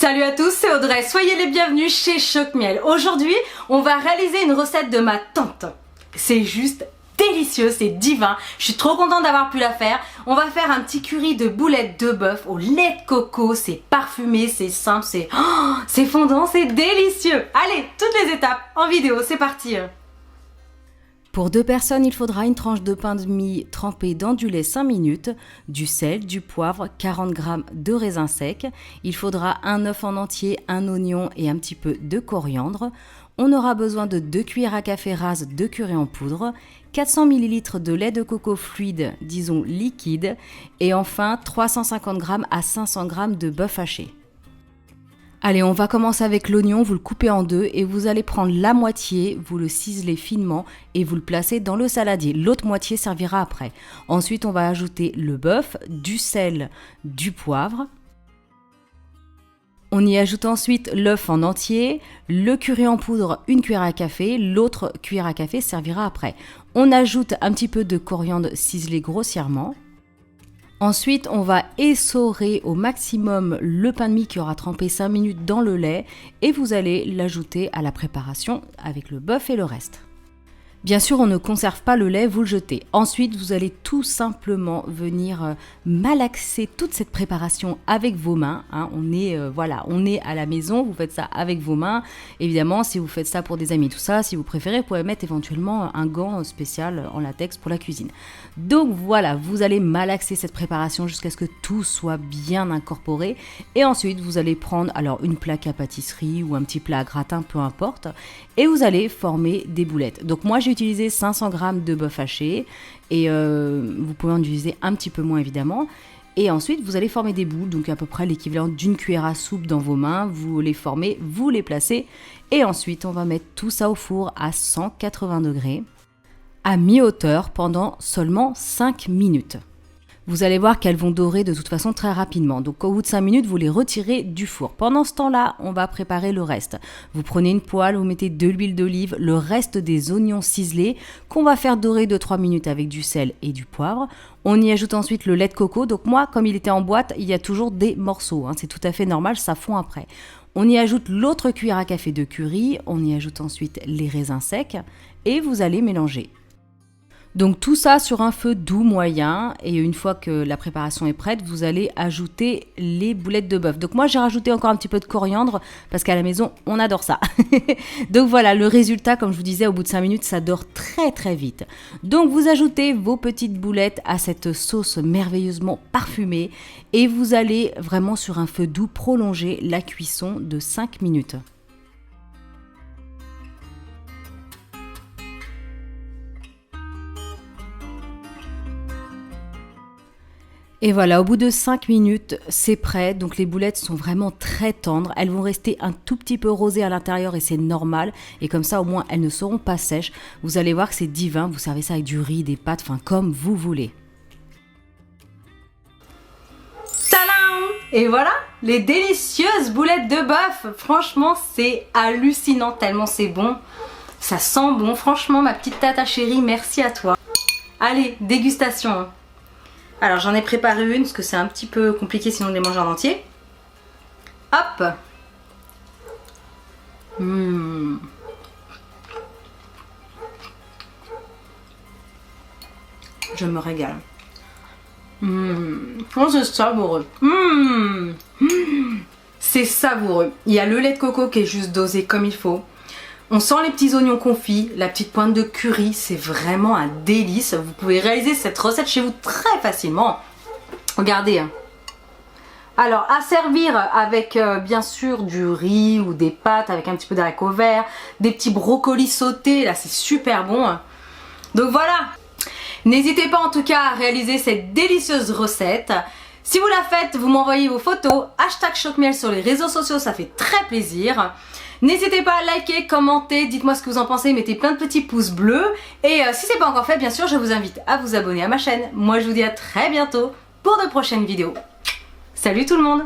Salut à tous, c'est Audrey, soyez les bienvenus chez Choc Miel. Aujourd'hui, on va réaliser une recette de ma tante. C'est juste délicieux, c'est divin, je suis trop contente d'avoir pu la faire. On va faire un petit curry de boulettes de bœuf au lait de coco, c'est parfumé, c'est simple, c'est fondant, c'est délicieux. Allez, toutes les étapes en vidéo, c'est parti. Pour 2 personnes, il faudra une tranche de pain de mie trempée dans du lait 5 minutes, du sel, du poivre, 40 g de raisins secs. Il faudra un œuf en entier, un oignon et un petit peu de coriandre. On aura besoin de 2 cuillères à café rases de curry en poudre, 400 ml de lait de coco fluide, disons liquide, et enfin 350 g à 500 g de bœuf haché. Allez, on va commencer avec l'oignon, vous le coupez en 2 et vous allez prendre la moitié, vous le ciselez finement et vous le placez dans le saladier. L'autre moitié servira après. Ensuite, on va ajouter le bœuf, du sel, du poivre. On y ajoute ensuite l'œuf en entier, le curry en poudre, 1 cuillère à café, l'autre cuillère à café servira après. On ajoute un petit peu de coriandre ciselé grossièrement. Ensuite, on va essorer au maximum le pain de mie qui aura trempé 5 minutes dans le lait et vous allez l'ajouter à la préparation avec le bœuf et le reste. Bien sûr, on ne conserve pas le lait, vous le jetez. Ensuite, vous allez tout simplement venir malaxer toute cette préparation avec vos mains. On est à la maison, vous faites ça avec vos mains. Évidemment, si vous faites ça pour des amis, tout ça, si vous préférez, vous pouvez mettre éventuellement un gant spécial en latex pour la cuisine. Donc voilà, vous allez malaxer cette préparation jusqu'à ce que tout soit bien incorporé. Et ensuite, vous allez prendre alors une plaque à pâtisserie ou un petit plat à gratin, peu importe. Et vous allez former des boulettes. Donc moi, j'ai utilisé 500 g de bœuf haché et vous pouvez en utiliser un petit peu moins évidemment. Et ensuite, vous allez former des boules, donc à peu près l'équivalent d'une cuillère à soupe dans vos mains. Vous les formez, vous les placez. Et ensuite, on va mettre tout ça au four à 180 degrés à mi-hauteur pendant seulement 5 minutes. Vous allez voir qu'elles vont dorer de toute façon très rapidement. Donc au bout de 5 minutes, vous les retirez du four. Pendant ce temps-là, on va préparer le reste. Vous prenez une poêle, vous mettez de l'huile d'olive, le reste des oignons ciselés qu'on va faire dorer de 3 minutes avec du sel et du poivre. On y ajoute ensuite le lait de coco. Donc moi, comme il était en boîte, il y a toujours des morceaux. C'est tout à fait normal, ça fond après. On y ajoute l'autre cuillère à café de curry. On y ajoute ensuite les raisins secs et vous allez mélanger. Donc tout ça sur un feu doux moyen et une fois que la préparation est prête, vous allez ajouter les boulettes de bœuf. Donc moi j'ai rajouté encore un petit peu de coriandre parce qu'à la maison on adore ça. Donc voilà, le résultat comme je vous disais au bout de 5 minutes ça dort très très vite. Donc vous ajoutez vos petites boulettes à cette sauce merveilleusement parfumée et vous allez vraiment sur un feu doux prolonger la cuisson de 5 minutes. Et voilà, au bout de 5 minutes, c'est prêt. Donc les boulettes sont vraiment très tendres. Elles vont rester un tout petit peu rosées à l'intérieur et c'est normal. Et comme ça, au moins, elles ne seront pas sèches. Vous allez voir que c'est divin. Vous servez ça avec du riz, des pâtes, enfin comme vous voulez. Tadam! Et voilà, les délicieuses boulettes de bœuf. Franchement, c'est hallucinant tellement c'est bon. Ça sent bon. Franchement, ma petite tata chérie, merci à toi. Allez, dégustation. Alors j'en ai préparé une parce que c'est un petit peu compliqué sinon de les manger en entier. Hop. Je me régale. Oh, c'est savoureux. C'est savoureux. Il y a le lait de coco qui est juste dosé comme il faut. On sent les petits oignons confits, la petite pointe de curry, c'est vraiment un délice. Vous pouvez réaliser cette recette chez vous très facilement. Regardez. Alors, à servir avec bien sûr du riz ou des pâtes avec un petit peu d'haricots verts, des petits brocolis sautés, là c'est super bon. Donc voilà. N'hésitez pas en tout cas à réaliser cette délicieuse recette. Si vous la faites, vous m'envoyez vos photos, #ChocMiel sur les réseaux sociaux, ça fait très plaisir. N'hésitez pas à liker, commenter, dites-moi ce que vous en pensez, mettez plein de petits pouces bleus. Et si c'est pas encore fait, bien sûr, je vous invite à vous abonner à ma chaîne. Moi, je vous dis à très bientôt pour de prochaines vidéos. Salut tout le monde!